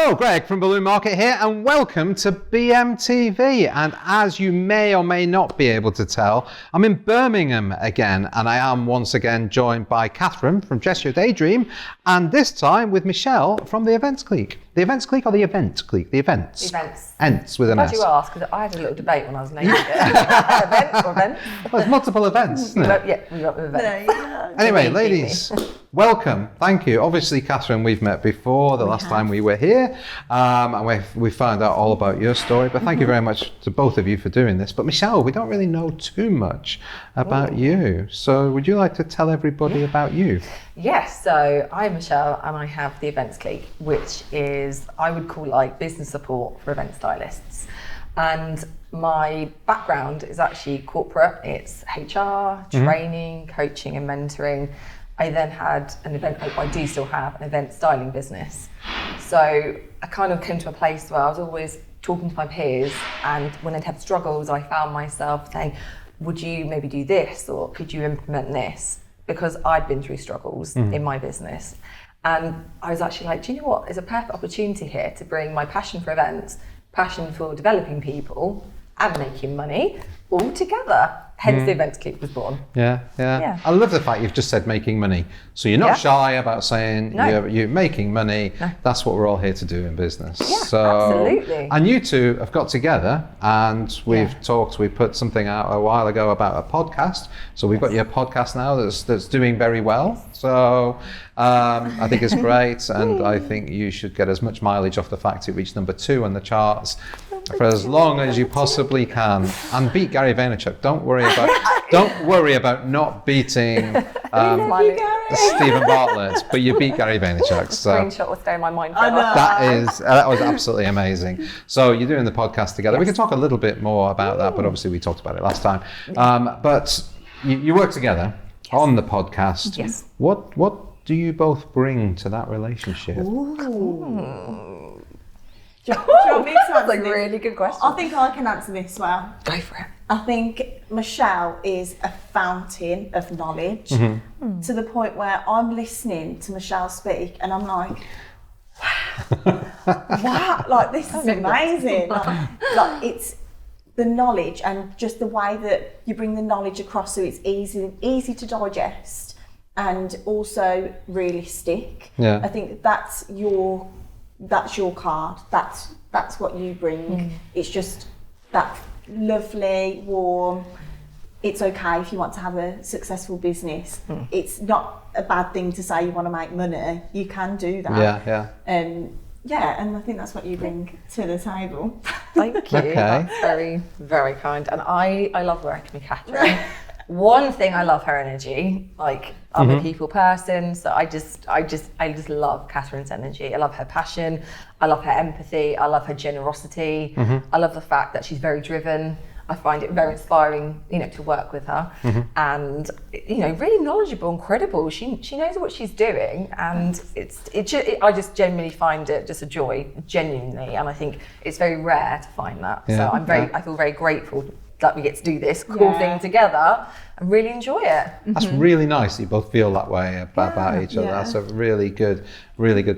Hello, Greg from Balloon Market here, and welcome to BMTV. And as you may or may not be able to tell, I'm in Birmingham again, and I am once again joined by Katherine from Just Your Daydream, and this time with Michelle from the Events Clique. The Events Clique or the Event Clique? The Events. Events. Ents with an S. Glad you asked, because I had a little debate when I was naming it. Event or event? Well, there's multiple events, isn't it? Yeah, we got the event. Anyway, ladies, welcome. Thank you. Obviously, Katherine, we've met before the last time we were here, and we found out all about your story. But thank you very much to both of you for doing this. But Michelle, we don't really know too much about you. So would you like to tell everybody about you? Yes, so I'm Michelle and I have the Events Clique, which is, I would call like business support for event stylists. And my background is actually corporate. It's HR, training, coaching and mentoring. I then had I do still have an event styling business. So I kind of came to a place where I was always talking to my peers, and when they'd had struggles, I found myself saying, would you maybe do this, or could you implement this? Because I'd been through struggles in my business. And I was actually like, do you know what? There's a perfect opportunity here to bring my passion for events, passion for developing people and making money all together. Hence the Events Clique was born. Yeah. I love the fact you've just said making money. So you're not shy about saying you're making money. No. That's what we're all here to do in business. Yeah, so, absolutely. And you two have got together and we've talked, we put something out a while ago about a podcast. So we've got your podcast now that's doing very well. So I think it's great, and I think you should get as much mileage off the fact it reached number 2 on the charts for as long as you possibly can, and beat Gary Vaynerchuk. Don't worry about not beating Stephen Bartlett, but you beat Gary Vaynerchuk. So Screenshot will stay in my mind. that was absolutely amazing. So you're doing the podcast together. We can talk a little bit more about that, but obviously we talked about it last time. But you work together on the podcast. Yes. What do you both bring to that relationship? Do you want me to answer That's a this? really good question. I think I can answer this well. Go for it. I think Michelle is a fountain of knowledge to the point where I'm listening to Michelle speak and I'm like, wow, like this is amazing. like it's the knowledge and just the way that you bring the knowledge across, so it's easy to digest and also realistic. Yeah. I think that's your card. That's what you bring. It's just that lovely, warm. It's okay if you want to have a successful business. It's not a bad thing to say you want to make money. You can do that. Yeah. And I think that's what you bring to the table. Thank you. Okay. That's very, very kind. And I love working with Katherine. One thing, I love her energy. Like, I'm a people person, so I just love Katherine's energy. I love her passion. I love her empathy. I love her generosity. I love the fact that she's very driven. I find it very inspiring, to work with her, and really knowledgeable and credible. She knows what she's doing, and I just genuinely find it just a joy, genuinely, and I think it's very rare to find that. Yeah. So I feel very grateful that we get to do this cool thing together and really enjoy it. That's really nice that you both feel that way about each other. That's a really good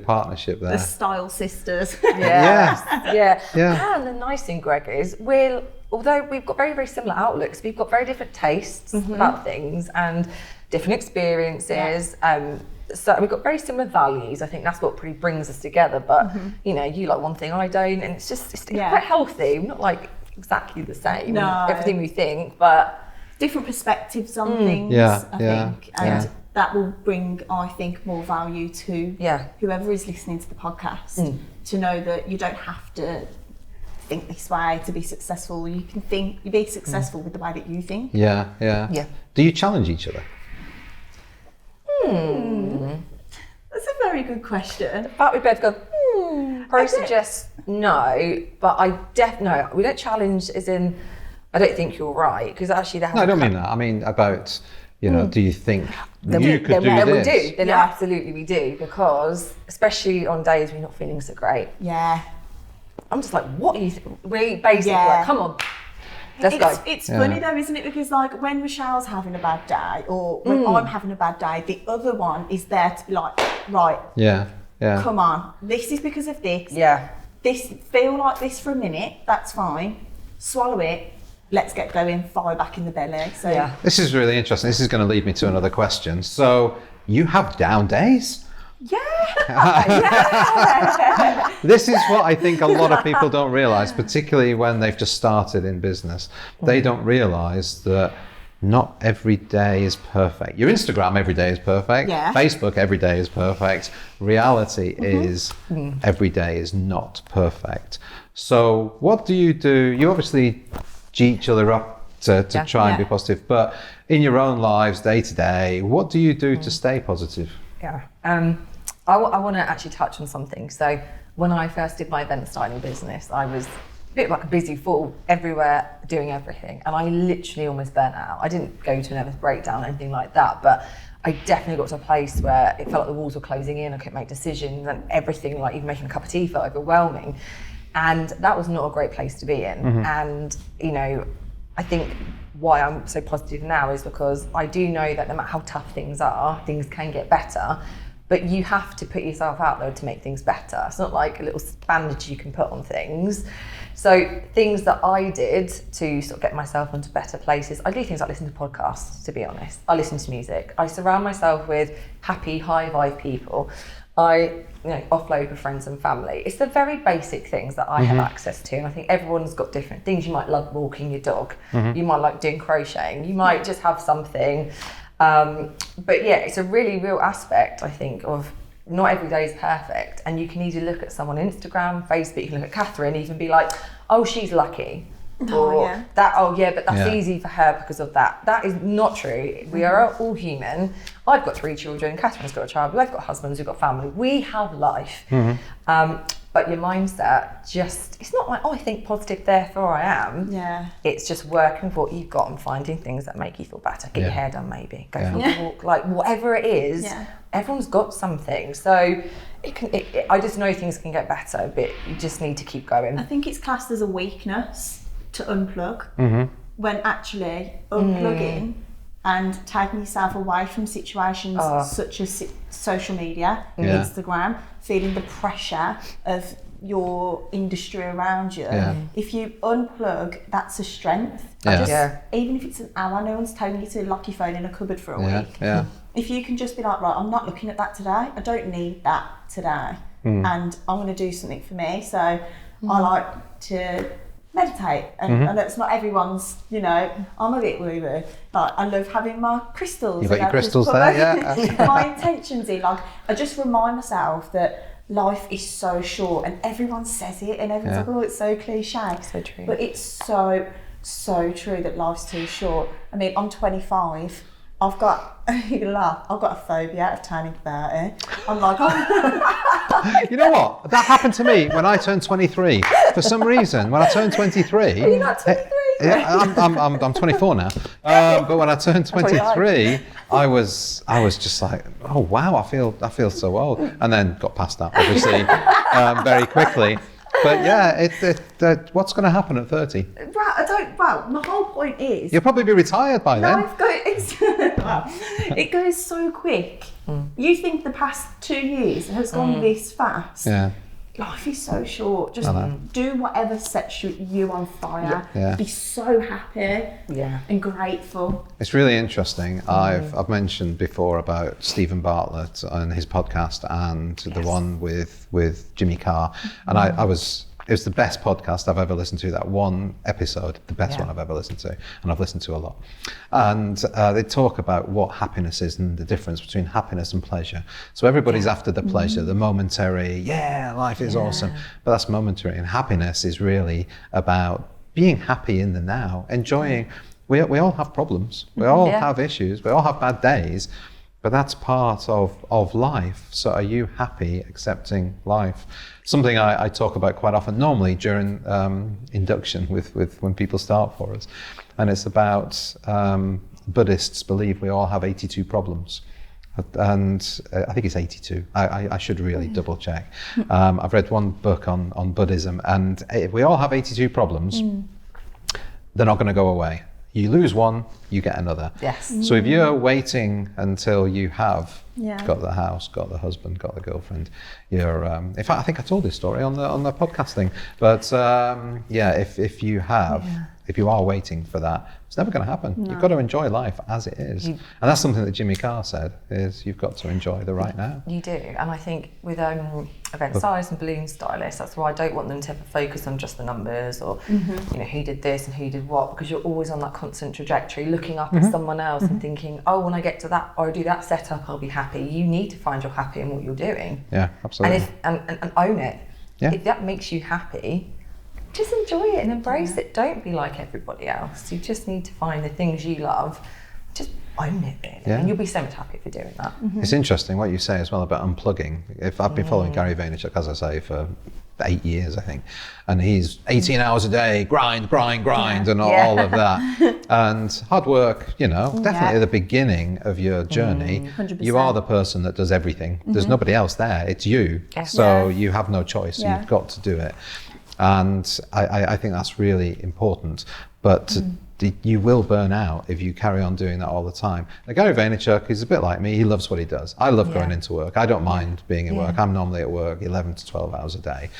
partnership there. The style sisters. Yeah. And the nice thing, Greg, is although we've got very, very similar outlooks, we've got very different tastes about things and different experiences. So we've got very similar values. I think that's what pretty brings us together. But you like one thing, I don't, and it's quite healthy. We're not like exactly the same. No. Everything we think, but different perspectives on things. I think, and that will bring, I think, more value to whoever is listening to the podcast to know that you don't have to think this way to be successful. You can be successful with the way that you think. Yeah. Do you challenge each other? That's a very good question. But we both go, probably suggest no, but no, we don't challenge as in, I don't think you're right, because actually there has No, I don't mean that. I mean about, do you think then you could do this? We do. Then absolutely we do, because especially on days when you're not feeling so great. Yeah. I'm just like, what are you we basically like, come on. Let's go. It's funny though, isn't it? Because like when Michelle's having a bad day or when I'm having a bad day, the other one is there to be like, right, Yeah. Come on, this is because of this. Yeah. This, feel like this for a minute, that's fine. Swallow it. Let's get going, fire back in the belly. So Yeah. This is really interesting. This is going to lead me to another question. So you have down days? yeah. This is what I think a lot of people don't realize, particularly when they've just started in business. They don't realize that not every day is perfect. Your Instagram every day is perfect. Yeah. Facebook every day is perfect. Reality is every day is not perfect. So what do? You obviously G each other up to try and be positive, but in your own lives, day to day, what do you do to stay positive? Yeah. I want to actually touch on something. So when I first did my event styling business, I was a bit like a busy fool everywhere, doing everything. And I literally almost burnt out. I didn't go to a nervous breakdown or anything like that, but I definitely got to a place where it felt like the walls were closing in. I couldn't make decisions, and everything, like even making a cup of tea, felt overwhelming. And that was not a great place to be in. And, you know, I think why I'm so positive now is because I do know that no matter how tough things are, things can get better. But you have to put yourself out there to make things better. It's not like a little bandage you can put on things. So things that I did to sort of get myself into better places, I do things like listen to podcasts, to be honest. I listen to music. I surround myself with happy, high vibe people. I offload with friends and family. It's the very basic things that I have access to. And I think everyone's got different things. You might love walking your dog. You might like doing crocheting. You might just have something. But yeah, it's a really real aspect, I think, of not every day is perfect. And you can easily look at someone on Instagram, Facebook, you can look at Katherine, even be like, oh, she's lucky. Or but that's easy for her because of that. That is not true. We are all human. I've got 3 children, Catherine's got a child, we've got husbands, we've got family. We have life. But your mindset it's not like, oh, I think positive, therefore I am. Yeah. It's just working with what you've got and finding things that make you feel better. Get your hair done maybe, go for a walk, like whatever it is, everyone's got something. So I just know things can get better, but you just need to keep going. I think it's classed as a weakness to unplug, when actually unplugging and taking yourself away from situations such as social media, Instagram, feeling the pressure of your industry around you. If you unplug, that's a strength. Even if it's an hour, no one's telling you to lock your phone in a cupboard for a week. If you can just be like, right, I'm not looking at that today, I don't need that today, and I'm going to do something for me. So I like to meditate, and it's not everyone's, I'm a bit woo-woo. Like, I love having my crystals. You've got your crystals there, My intentions in, like, I just remind myself that life is so short, and everyone says it, and everyone's like, oh, it's so cliche. So true. But it's so true that life's too short. I mean, I'm 25. I've got a phobia of turning 30. I'm like, You know what? That happened to me when I turned 23. For some reason, when I turned 23... Are you not 23? I'm 24 now. But when I turned 23, I was just like, oh wow, I feel so old, and then got past that obviously very quickly. But yeah, what's going to happen at 30? Well, my whole point is... You'll probably be retired by then. It goes so quick. You think the past 2 years has gone this fast? Yeah. Life is so short. Just do whatever sets you on fire. Be so happy and grateful. It's really interesting. I've mentioned before about Stephen Bartlett and his podcast, and the one with Jimmy Carr, and it was the best podcast I've ever listened to. That one episode, the best one I've ever listened to, and I've listened to a lot. And they talk about what happiness is and the difference between happiness and pleasure. So everybody's after the pleasure, the momentary, life is awesome, but that's momentary. And happiness is really about being happy in the now, enjoying. We all have problems, we all have issues, we all have bad days, but that's part of life. So are you happy accepting life? Something I talk about quite often, normally during induction with when people start for us. And it's about Buddhists believe we all have 82 problems. And I think it's 82. I should really double check. I've read one book on Buddhism, and if we all have 82 problems, they're not going to go away. You lose one, you get another. Yes. So if you're waiting until you have Yeah. got the house, got the husband, got the girlfriend, you're. In fact, I think I told this story on the podcast thing. But if you have, if you are waiting for that, it's never going to happen. No. You've got to enjoy life as it is, and that's something that Jimmy Carr said: is you've got to enjoy the right now. You do, and I think with event stylists and balloon stylists, that's why I don't want them to focus on just the numbers or who did this and who did what, because you're always on that constant trajectory, looking up at someone else and thinking, oh, when I get to that or I do that setup, I'll be happy. You need to find you're happy in what you're doing. Yeah, absolutely. And own it. Yeah. If that makes you happy, just enjoy it and embrace it. Don't be like everybody else. You just need to find the things you love. Just own it, really. Yeah. And you'll be so much happier for doing that. It's interesting what you say as well about unplugging. If I've been following Gary Vaynerchuk, as I say, for 8 years, I think, and he's 18 hours a day, grind, and all of that. And hard work, definitely at the beginning of your journey, 100%. you are the person that does everything. There's nobody else there, it's you. Yeah. So you have no choice, Yeah. you've got to do it. And I think that's really important. But you will burn out if you carry on doing that all the time. Now, Gary Vaynerchuk is a bit like me. He loves what he does. I love going into work. I don't mind being in work. I'm normally at work 11 to 12 hours a day.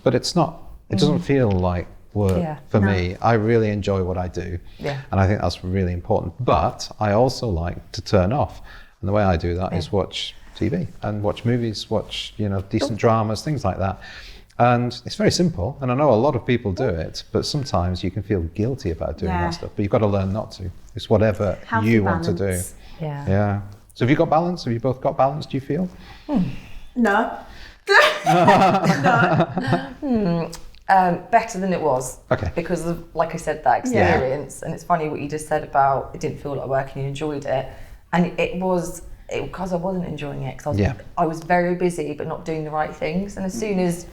But it's not, it doesn't feel like work for me. I really enjoy what I do. Yeah. And I think that's really important. But I also like to turn off. And the way I do that is watch TV and watch movies, watch, decent dramas, things like that. And it's very simple, and I know a lot of people do it, but sometimes you can feel guilty about doing that stuff, but you've got to learn not to. It's whatever Healthy you want to balance. do. Yeah. So have you got balance? Have you both got balance, do you feel? No. Better than it was. Okay. Because of, like I said, that experience. And it's funny what you just said about it didn't feel like work and you enjoyed it. And it was because I wasn't enjoying it, because I was very busy but not doing the right things. And as soon as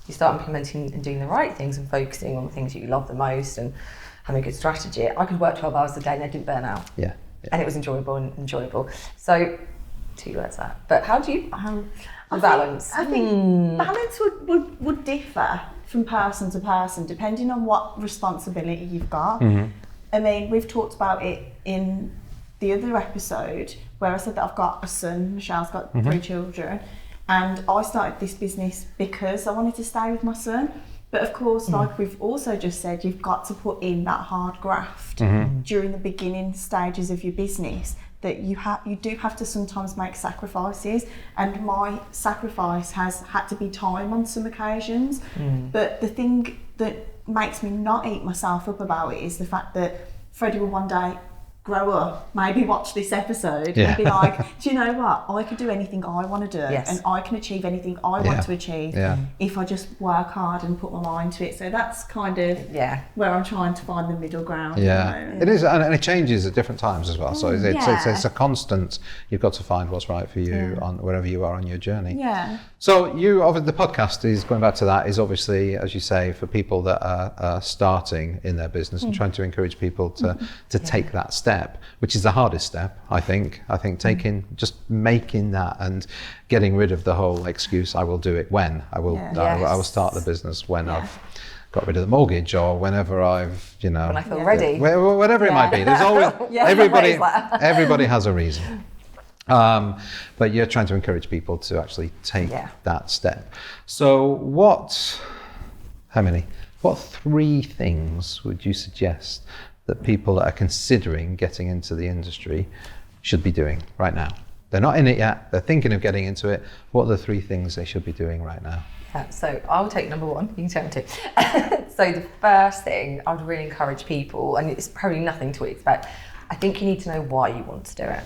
you start implementing and doing the right things and focusing on the things that you love the most and having a good strategy, I could work 12 hours a day and I didn't burn out. Yeah. And it was enjoyable. So 2 words that. But how do you balance? I think balance would differ from person to person depending on what responsibility you've got. I mean, we've talked about it in the other episode where I said that I've got a son, Michelle's got 3 children, and I started this business because I wanted to stay with my son. But of course, like we've also just said, you've got to put in that hard graft during the beginning stages of your business, that you do have to sometimes make sacrifices. And my sacrifice has had to be time on some occasions. But the thing that makes me not eat myself up about it is the fact that Freddie will one day grow up, maybe watch this episode and be like, do you know what? I can do anything I want to do and I can achieve anything I want to achieve if I just work hard and put my mind to it. So that's kind of where I'm trying to find the middle ground. It is, and it changes at different times as well. So it's a constant. You've got to find what's right for you on wherever you are on your journey. So the podcast is, going back to that, is obviously, as you say, for people that are starting in their business and trying to encourage people to take that step, which is the hardest step, I think. Just making that and getting rid of the whole excuse, I will do it when. I will start the business when I've got rid of the mortgage, or whenever I've, when I feel ready. Whatever it might be. There's always, everybody has a reason. But you're trying to encourage people to actually take that step. So what 3 things would you suggest that people that are considering getting into the industry should be doing right now? They're not in it yet, they're thinking of getting into it. What are the 3 things they should be doing right now? So I'll take number 1, you can take number 2. So the first thing I would really encourage people, and it's probably nothing to expect, I think you need to know why you want to do it.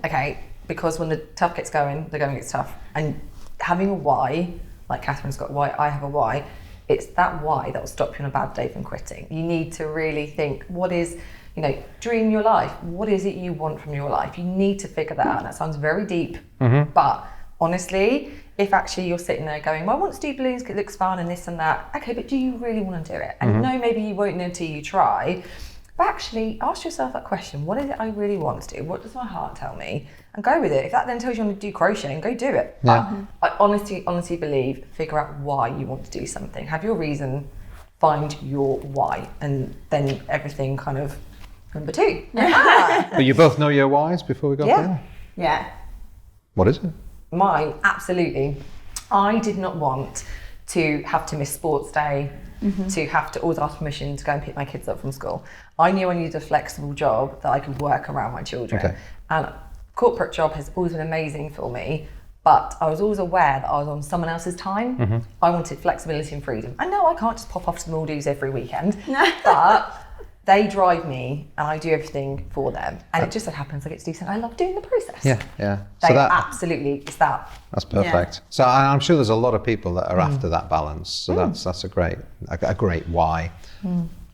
Okay, because when the tough gets going, the going gets tough. And having a why, like Katherine's got a why, I have a why, it's that why that will stop you on a bad day from quitting. You need to really think, what is, dream your life. What is it you want from your life? You need to figure that out. That sounds very deep, but honestly, if actually you're sitting there going, well, I want to do balloons because it looks fun and this and that. Okay, but do you really want to do it? And no, maybe you won't know until you try. But actually, ask yourself that question. What is it I really want to do? What does my heart tell me? And go with it. If that then tells you you want to do crocheting, go do it. But I honestly believe, figure out why you want to do something. Have your reason, find your why, and then everything kind of Number 2. But you both know your whys before we go there? Yeah. What is it? Mine, absolutely. I did not want to have to miss sports day, to have to always ask permission to go and pick my kids up from school. I knew I needed a flexible job that I could work around my children. Okay. And corporate job has always been amazing for me, but I was always aware that I was on someone else's time. I wanted flexibility and freedom. I know I can't just pop off to the Maldives every weekend, but they drive me and I do everything for them. And it just so happens I get to do something I love doing the process. Yeah. So absolutely, it's that. That's perfect. Yeah. So I'm sure there's a lot of people that are after that balance. So that's a great why.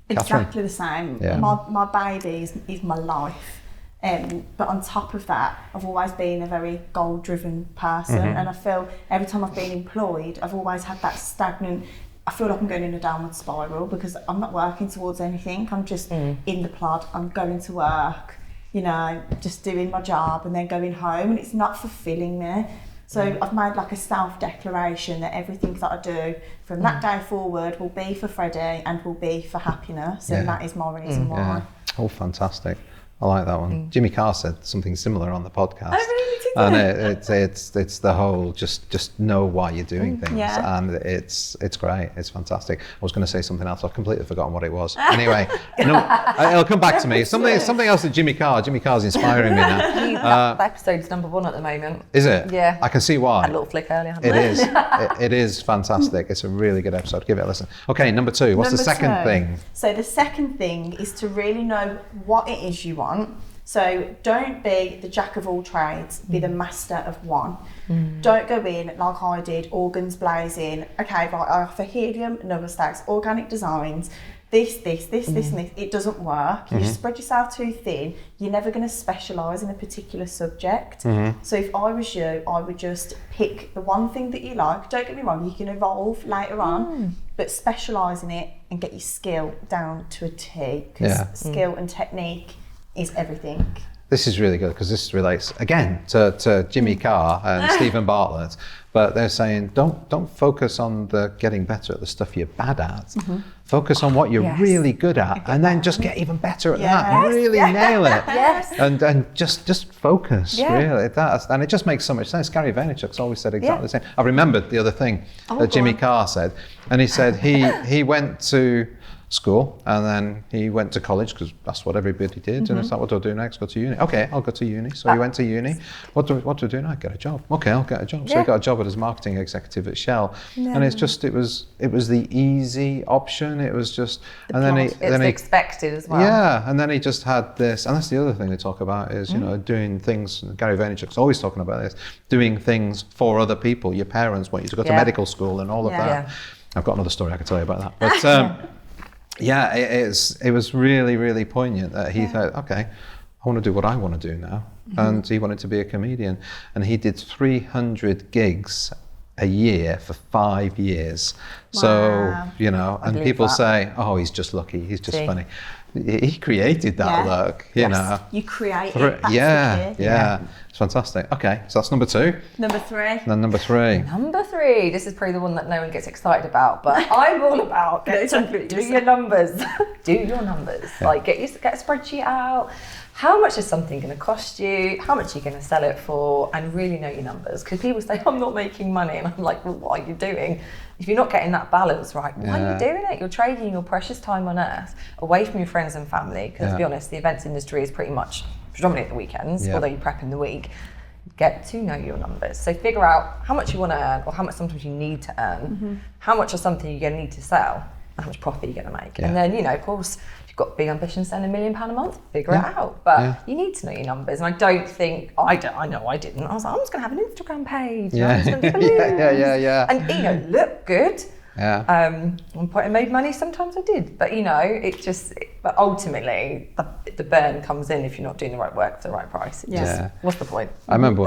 Exactly the same. Yeah. My baby is my life. But on top of that, I've always been a very goal-driven person, and I feel every time I've been employed, I've always had that stagnant. I feel like I'm going in a downward spiral because I'm not working towards anything. I'm just in the plod. I'm going to work, just doing my job and then going home, and it's not fulfilling me. So I've made like a self-declaration that everything that I do from that day forward will be for Freddie and will be for happiness, and that is my reason why. Yeah. Oh, fantastic. I like that one. Jimmy Carr said something similar on the podcast. Oh, really? And it's the whole just know why you're doing things, and it's great. It's fantastic. I was going to say something else. I've completely forgotten what it was. Anyway, it'll come back to me. Something else that Jimmy Carr's inspiring me now. That episode's number 1 at the moment. Is it? Yeah. I can see why. Had a little flick earlier. It is. It is fantastic. It's a really good episode. Give it a listen. Okay, number 2. What's the second thing? So the second thing is to really know what it is you want. So don't be the jack of all trades, be the master of one. Don't go in like I did, organs blazing. Okay, right, I offer helium, number stacks, organic designs, this, and this. It doesn't work. You spread yourself too thin. You're never going to specialise in a particular subject. So if I was you, I would just pick the one thing that you like. Don't get me wrong, you can evolve later on, but specialise in it and get your skill down to a T, because skill and technique is everything. This is really good because this relates again to Jimmy Carr and Stephen Bartlett, but they're saying don't focus on the getting better at the stuff you're bad at. Focus on what you're really good at, and then just get even better at that and really nail it. And just focus really. And it just makes so much sense. Gary Vaynerchuk's always said exactly the same. I remembered the other thing that Jimmy Carr said, and he said he went to school and then he went to college because that's what everybody did, and it's like, what do I do next? Go to uni. Okay, I'll go to uni. So he went to uni. What do I do now? Get a job. Okay, I'll get a job. So he got a job as marketing executive at Shell, and it was the easy option. It was just It's expected as well. Yeah, and then he just had this, and that's the other thing they talk about is doing things. Gary Vaynerchuk's always talking about this, doing things for other people. Your parents want you to go to medical school and all of that. I've got another story I can tell you about that, but. Yeah, it was really, really poignant that he thought, okay, I want to do what I want to do now. And he wanted to be a comedian. And he did 300 gigs a year for 5 years. Wow. So, and people say, oh, he's just lucky, he's just funny. He created that look, you know. You create it. Yeah. It's fantastic. Okay, so that's number 2. Number 3. Then number 3. Number 3. This is probably the one that no one gets excited about, but I'm all about do your numbers. Do your numbers. Like get a spreadsheet out. How much is something going to cost you? How much are you going to sell it for? And really know your numbers. Because people say, I'm not making money. And I'm like, well, what are you doing? If you're not getting that balance right, why are you doing it? You're trading your precious time on earth away from your friends and family. Because to be honest, the events industry is pretty much predominantly at the weekends, although you prep in the week. Get to know your numbers. So figure out how much you want to earn, or how much sometimes you need to earn. How much of something you're going to need to sell, and how much profit you're going to make. And then, of course, got big ambitions to earn £1 million a month, figure it out. But you need to know your numbers. And I don't think, I know I didn't. I was like, I'm just going to have an Instagram page. Yeah. And, look good. Yeah. One point I made money, sometimes I did. But, but ultimately, the burn comes in if you're not doing the right work for the right price. What's the point? I remember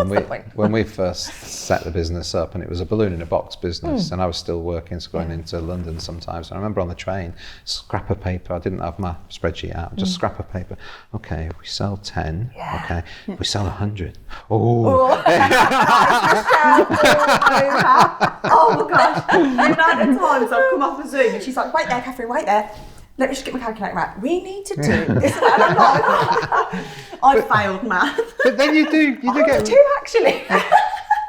when we first set the business up, and it was a balloon in a box business, and I was still working, so going into London sometimes. And I remember on the train, scrap of paper. I didn't have my spreadsheet out, just scrap of paper. Okay, if we sell 10. Okay, if we sell 100. Oh my gosh! The amount of times I've come off a Zoom and she's like, wait there, Katherine, wait there. let me just get my calculator out. We need to do this. And I'm like, I failed math. But then you do get two actually.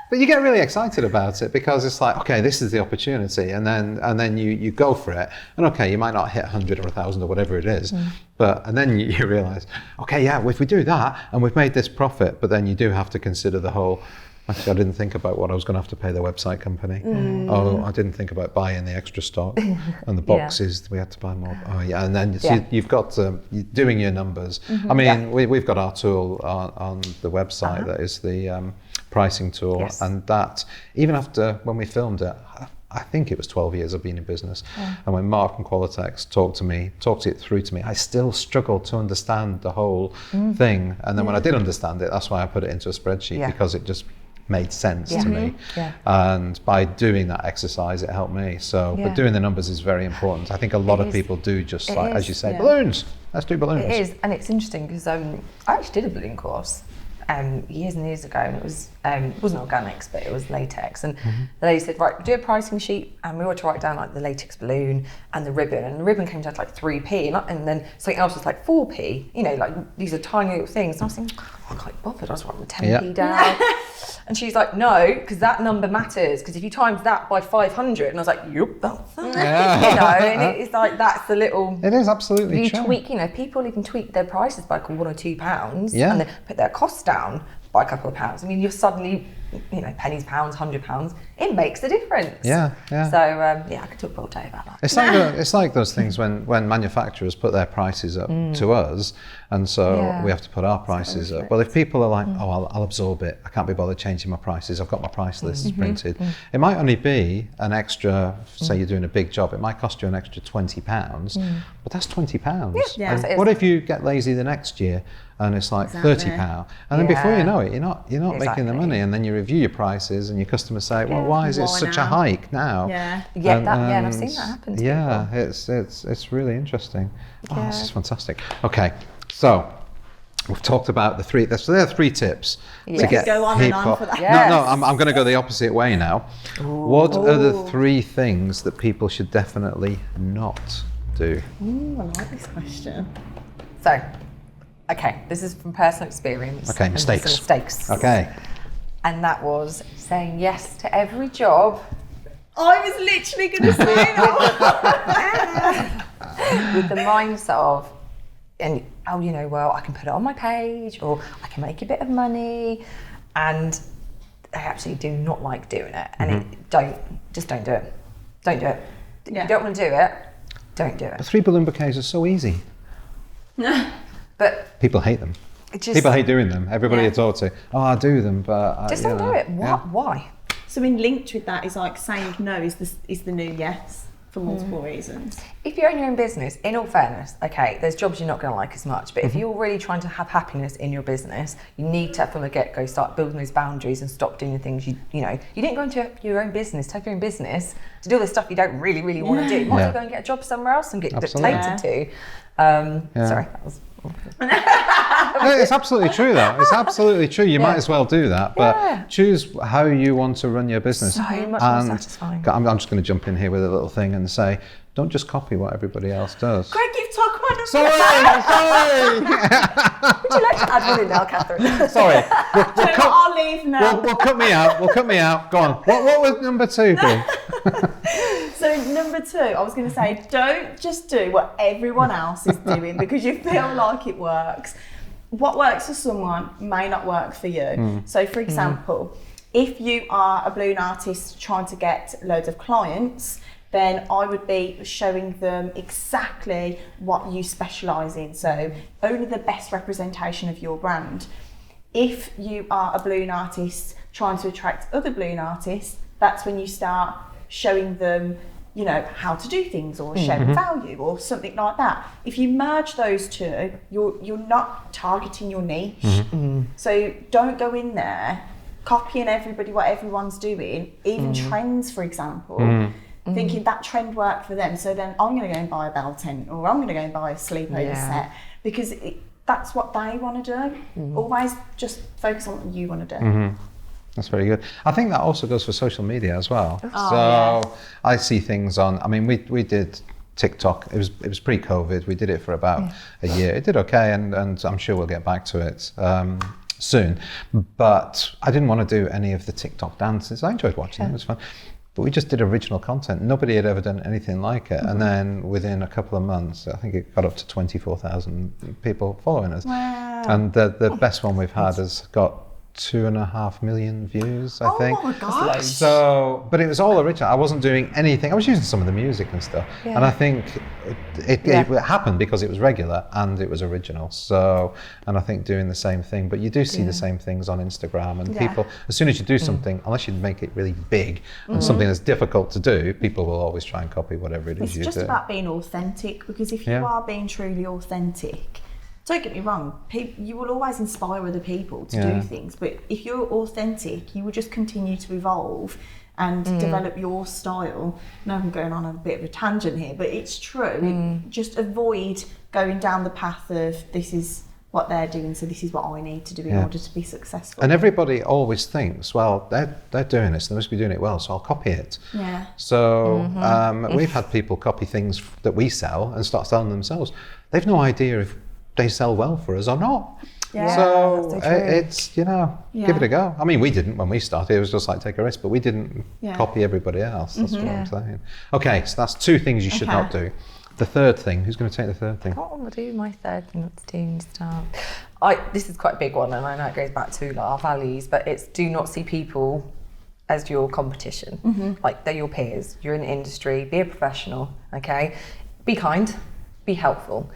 But you get really excited about it because it's like, okay, this is the opportunity, and then you go for it, and okay, you might not hit 100 or 1,000 or whatever it is, and then you realise, okay, yeah, if we do that and we've made this profit, but then you do have to consider the whole. Actually, I didn't think about what I was going to have to pay the website company. Oh, I didn't think about buying the extra stock and the boxes. We had to buy more. Oh, yeah, and then you've got you're doing your numbers. I mean, we've got our tool on the website that is the pricing tool, and that even after when we filmed it, I think it was 12 years I've been in business, and when Mark and Qualitex talked it through to me, I still struggled to understand the whole thing. And then when I did understand it, that's why I put it into a spreadsheet, because it just made sense to me. And by doing that exercise, it helped me. So, but doing the numbers is very important. I think a lot of people do just like, as you say, balloons. Let's do balloons. It is, and it's interesting because I actually did a balloon course years and years ago, and it wasn't organics, but it was latex. And the lady said, right, do a pricing sheet, and we were to write down like the latex balloon and the ribbon, and the ribbon came down to like 3p, and then something else was like 4p. You know, like these are tiny little things. And I was thinking, I can't bother. I was writing 10p down. And she's like, no, because that number matters. Because if you times that by 500, and I was like, yep, that's it. You know, and it's like that's the little. It is absolutely you true. tweak. You know, people even tweak their prices by like £1 or £2, and they put their costs down by a couple of pounds. I mean, you're suddenly, you know, pennies, pounds, £100. It makes a difference. Yeah. So I could talk all day about that. It's like those things when manufacturers put their prices up to us, and so we have to put our prices up. Well, if people are like, oh, I'll absorb it, I can't be bothered changing my prices, I've got my price lists printed. It might only be an extra, say you're doing a big job, it might cost you an extra £20, but that's £20. Yeah. What if you get lazy the next year and it's like £30, and then before you know it, you're not making the money, and then you review your prices and your customers say, well, why is it such a hike now? And I've seen that happen to people. It's really interesting. Oh, this is fantastic. Okay, so we've talked about the three. So there are 3 tips to get go on and on for that. No, I'm going to go the opposite way now. What are the 3 things that people should definitely not do? Ooh, I like this question. So, okay, this is from personal experience. Okay, mistakes. Okay. And that was saying yes to every job. I was literally going to say that. With the mindset of, well, I can put it on my page, or I can make a bit of money, and I actually do not like doing it. And don't do it. Don't do it. If you don't want to do it, don't do it. But 3 balloon bouquets are so easy. But people hate them. People hate doing them. Everybody I talk to, I do them, but just don't do it. Why? So, linked with that is like saying no is the new yes for multiple reasons. If you own your own business, in all fairness, okay, there's jobs you're not going to like as much, but if you're really trying to have happiness in your business, you need to, from the get-go, start building those boundaries and stop doing the things you didn't go into your own business, take your own business to do all the stuff you don't really, really want to do. You might as well go and get a job somewhere else and get dictated to. Sorry, that was... No, it's absolutely true though. It's absolutely true. You might as well do that, but choose how you want to run your business. So much more satisfying. I'm just going to jump in here with a little thing and say, don't just copy what everybody else does. Greg, you've talked about Sorry. Would you like to add one in now, Katherine? Sorry. I'll leave now. We'll cut me out. Go on. What would number 2 be? So number 2, I was going to say, don't just do what everyone else is doing because you feel like it works. What works for someone may not work for you. So for example, if you are a balloon artist trying to get loads of clients, then I would be showing them exactly what you specialise in. So only the best representation of your brand. If you are a balloon artist trying to attract other balloon artists, that's when you start showing them, how to do things or sharing value or something like that. If you merge those 2, you're not targeting your niche. So don't go in there copying what everyone's doing, even trends, for example. Thinking that trend worked for them, so then I'm going to go and buy a bell tent, or I'm going to go and buy a sleepover set, because that's what they want to do. Always just focus on what you want to do. That's very good. I think that also goes for social media as well. I see things on, we did TikTok. It was pre-COVID. We did it for about a year. It did okay, and I'm sure we'll get back to it soon. But I didn't want to do any of the TikTok dances. I enjoyed watching them. It was fun. But we just did original content. Nobody had ever done anything like it. And then within a couple of months, I think it got up to 24,000 people following us. Wow. And the best one we've had has got 2.5 million views, I think. Oh my gosh. So, but it was all original. I wasn't doing anything. I was using some of the music and stuff. Yeah. And I think it happened because it was regular and it was original. So, and I think doing the same thing, but you do see the same things on Instagram, and people, as soon as you do something, unless you make it really big and something that's difficult to do, people will always try and copy whatever it is you do. It's just about being authentic, because if you are being truly authentic, don't get me wrong, you will always inspire other people to do things, but if you're authentic, you will just continue to evolve and develop your style. Now I'm going on a bit of a tangent here, but it's true. Just avoid going down the path of this is what they're doing, so this is what I need to do in order to be successful. And everybody always thinks, well, they're doing this, they must be doing it well, so I'll copy it. Yeah. So we've had people copy things that we sell and start selling themselves. They've no idea if they sell well for us or not. Yeah, so that's so it's, give it a go. I mean, we didn't when we started, it was just like take a risk, but we didn't copy everybody else. That's what I'm saying. Okay, so that's 2 things you should not do. The third thing, who's going to take the third thing? I want to do my third thing, not to do and stuff. This is quite a big one, and I know it goes back to our values, but it's do not see people as your competition. Like, they're your peers. You're in the industry, be a professional, okay? Be kind, be helpful.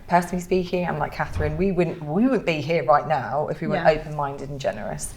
Personally speaking, I'm like Katherine, we wouldn't be here right now if we weren't open-minded and generous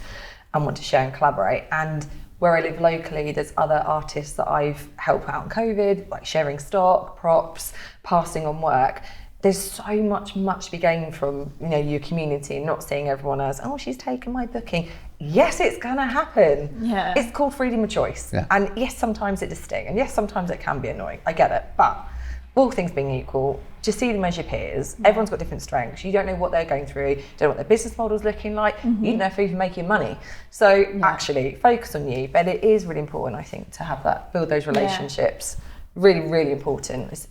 and want to share and collaborate. And where I live locally, there's other artists that I've helped out on COVID, like sharing stock, props, passing on work. There's so much to be gained from your community, and not seeing everyone as, oh, she's taken my booking. Yes, it's gonna happen. Yeah. It's called freedom of choice. Yeah. And yes, sometimes it does sting, and yes, sometimes it can be annoying. I get it, but all things being equal, just see them as your peers. Everyone's got different strengths. You don't know what they're going through. You don't know what their business model's looking like. You don't know if they're even making money. So actually, focus on you. But it is really important, I think, to have build those relationships. Really, really important.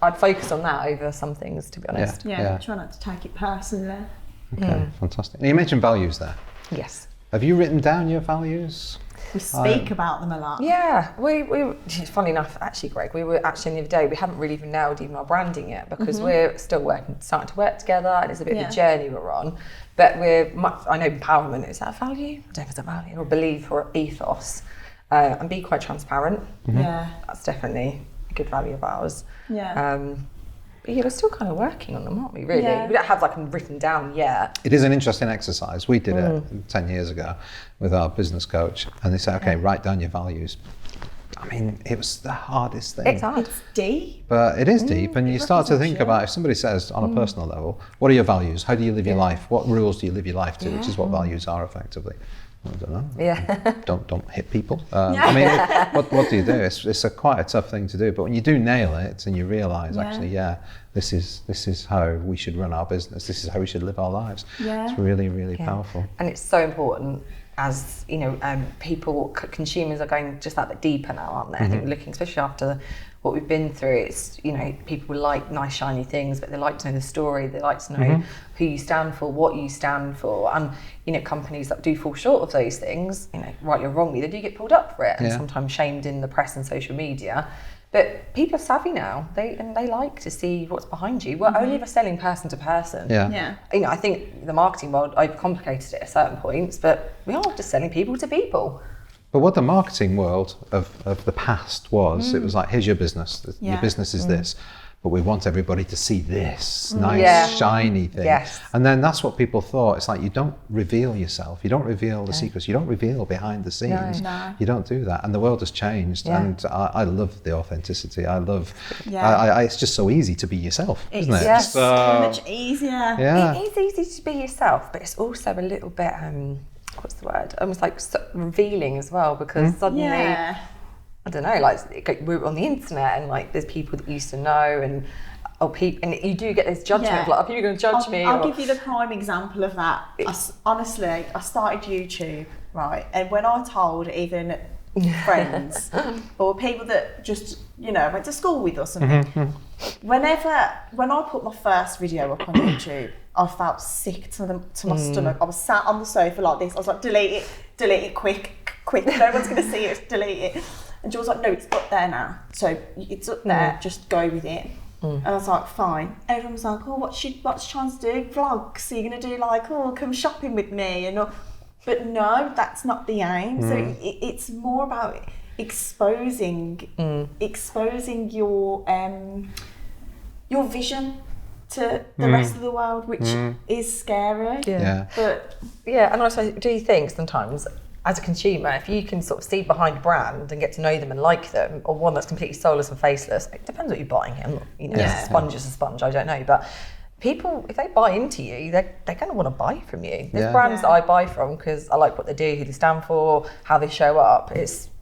I'd focus on that over some things, to be honest. Yeah. Try not to take it personally. Okay, fantastic. Now, you mentioned values there. Yes. Have you written down your values? We speak about them a lot. Yeah, we funny enough, actually, Greg, we were actually the other day, we haven't really even nailed even our branding yet, because we're still starting to work together, and it's a bit of a journey we're on. But I know empowerment, is that a value? I don't know if it's a value, or belief, or ethos. And be quite transparent. Yeah. That's definitely a good value of ours. Yeah. But we're still kind of working on them, aren't we, really? We don't have them written down yet. It is an interesting exercise. We did it 10 years ago with our business coach, and they said, okay, write down your values. I mean, it was the hardest thing. It's hard. It's deep. But it is deep, and you start to think about, if somebody says on a personal level, what are your values? How do you live your life? What rules do you live your life to? Which is what values are effectively. I don't know. Yeah. Don't hit people. I mean, what do you do? It's quite a tough thing to do. But when you do nail it and you realise, actually, this is how we should run our business. This is how we should live our lives. Yeah. It's really, really powerful. And it's so important. As consumers are going just that bit deeper now, aren't they? I think we're looking, especially after what we've been through, it's, people like nice shiny things, but they like to know the story, they like to know who you stand for, what you stand for. And companies that do fall short of those things, rightly or wrongly, they do get pulled up for it, and sometimes shamed in the press and social media. But people are savvy now. They like to see what's behind you. We're only ever selling person to person. Yeah. I think the marketing world overcomplicated it at certain points, but we are just selling people to people. But what the marketing world of the past was, it was like, here's your business. Your business is this. But we want everybody to see this nice, shiny thing. Yes. And then that's what people thought. It's like, you don't reveal yourself. You don't reveal the secrets. You don't reveal behind the scenes. No. You don't do that. And the world has changed. Yeah. And I love the authenticity. I love, it's just so easy to be yourself, isn't it? Yes. So much easier. Yeah. It is easy to be yourself, but it's also a little bit, what's the word? Almost like revealing as well, because suddenly... I don't know, like we're on the internet, and like there's people that you used to know, and and you do get this judgment of like, are people going to judge me? I'll give you the prime example of that. Honestly, I started YouTube, right? And when I told even friends or people that just, you know, went to school with or something. When I put my first video up on YouTube, I felt sick to my stomach. I was sat on the sofa like this. I was like, delete it, quick. No one's going to see it, delete it. And Jill was like, no, it's up there now. So it's up there, just go with it. And I was like, fine. Everyone was like, oh, what's she trying to do? Vlogs? Are you going to do like, oh, come shopping with me? And all. But no, that's not the aim. So it's more about exposing your vision to the rest of the world, which is scary. But and also, do you think sometimes, as a consumer, if you can sort of see behind a brand and get to know them and like them, or one that's completely soulless and faceless, it depends what you're buying. You know, a sponge is a sponge. I don't know, but people, if they buy into you, they're going to want to buy from you. There's brands that I buy from because I like what they do, who they stand for, how they show up.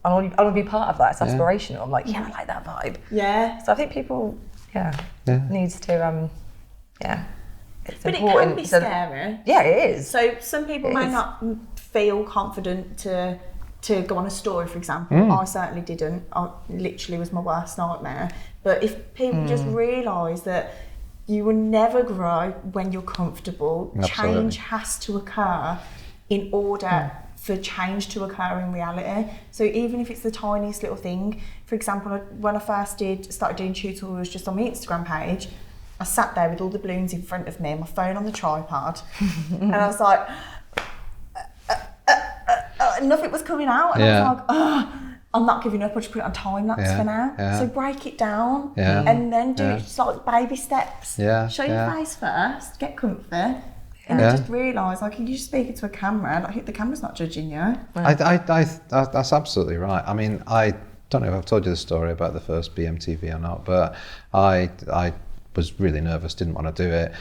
I want to be part of that. It's aspirational. I'm like, I like that vibe. Yeah. So I think people, needs to, it's but important. It can be scary. Yeah, it is. So some people may not feel confident to go on a story, for example. I certainly didn't. I literally was my worst nightmare. But if people just realise that you will never grow when you're comfortable. Absolutely. Change has to occur in order for change to occur in reality. So even if it's the tiniest little thing, for example, when I first started doing tutorials just on my Instagram page, I sat there with all the balloons in front of me, my phone on the tripod, and I was like, nothing was coming out, and I was like, I'm not giving up, I'll just put it on time lapse for now. So break it down and then do it just like baby steps. Show your face first, get comfy, and then just realise, like, you're just speaking to a camera, like, the camera's not judging you. That's absolutely right. I mean, I don't know if I've told you the story about the first BMTV or not, but I was really nervous, didn't want to do it.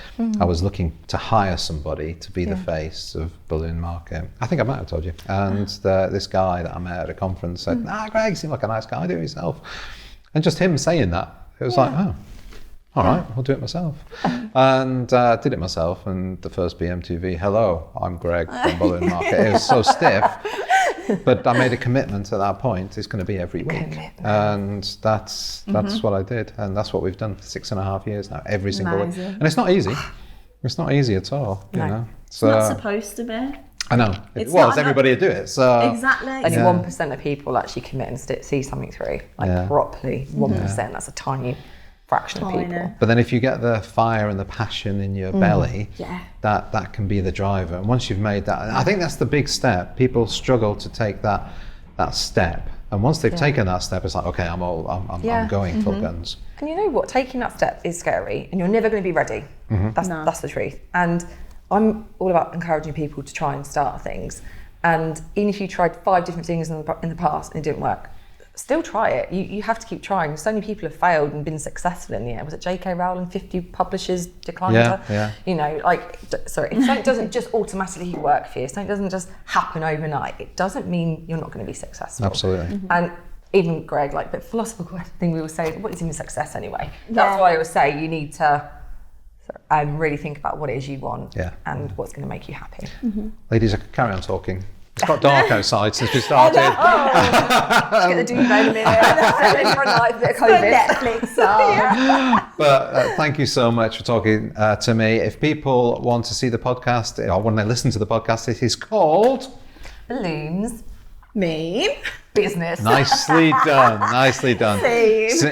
I was looking to hire somebody to be the face of Balloon Market. I think I might have told you. And this guy that I met at a conference said, Greg, you seem like a nice guy, do it yourself. And just him saying that, it was like, oh, all right, I'll do it myself. And did it myself. And the first BMTV, hello, I'm Greg from Balloon Market. It was so stiff. But I made a commitment at that point. It's going to be every week, and that's what I did, and that's what we've done for 6.5 years now, every single week. And it's not easy. It's not easy at all. You know, so it's not supposed to be. I know. Everybody would do it. So exactly. Only 1% of people actually commit and see something through, like properly. 1%. That's a tiny fraction of people. But then if you get the fire and the passion in your belly, that can be the driver. And once you've made that, I think that's the big step. People struggle to take that step. And once they've taken that step, it's like, okay, I'm going full guns. And you know what? Taking that step is scary, and you're never going to be ready. That's the truth. And I'm all about encouraging people to try and start things. And even if you tried 5 different things in the past and it didn't work, still try it. You have to keep trying. So many people have failed and been successful in the end. Was it J.K. Rowling, 50 publishers declined her? You know, like, sorry, if something doesn't just automatically work for you, something doesn't just happen overnight, it doesn't mean you're not going to be successful. Absolutely. And even Greg, like, the philosophical thing we will say, what is even success anyway? That's why I always say you need to really think about what it is you want and what's going to make you happy. Ladies, carry on talking. It's got dark outside since we started. Just get the duvet in a minute. For a night, a bit of COVID. Netflix. But thank you so much for talking to me. If people want to see the podcast, or when they listen to the podcast, it is called Balloons. Me. Business. Nicely done. Nicely done. It's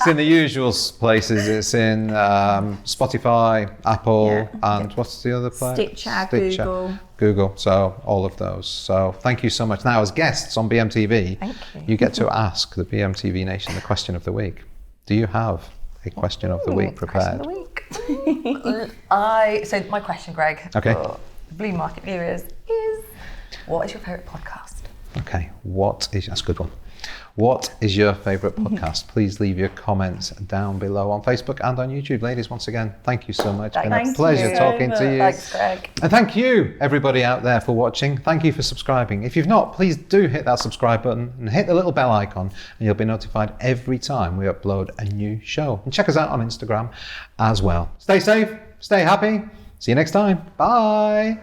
in the usual places. It's in Spotify, Apple, and what's the other place? Stitcher, Google. So all of those. So thank you so much. Now, as guests on BMTV, you get to ask the BMTV Nation the question of the week. Do you have a question of the week prepared? Question of the week. So my question, Greg, for the Blue Market viewers is, what is your favourite podcast? Okay, that's a good one. What is your favourite podcast? Please leave your comments down below on Facebook and on YouTube. Ladies, once again, thank you so much. It's been a pleasure talking to you. Thanks, Greg. And thank you, everybody out there, for watching. Thank you for subscribing. If you've not, please do hit that subscribe button and hit the little bell icon, and you'll be notified every time we upload a new show. And check us out on Instagram as well. Stay safe, stay happy. See you next time. Bye.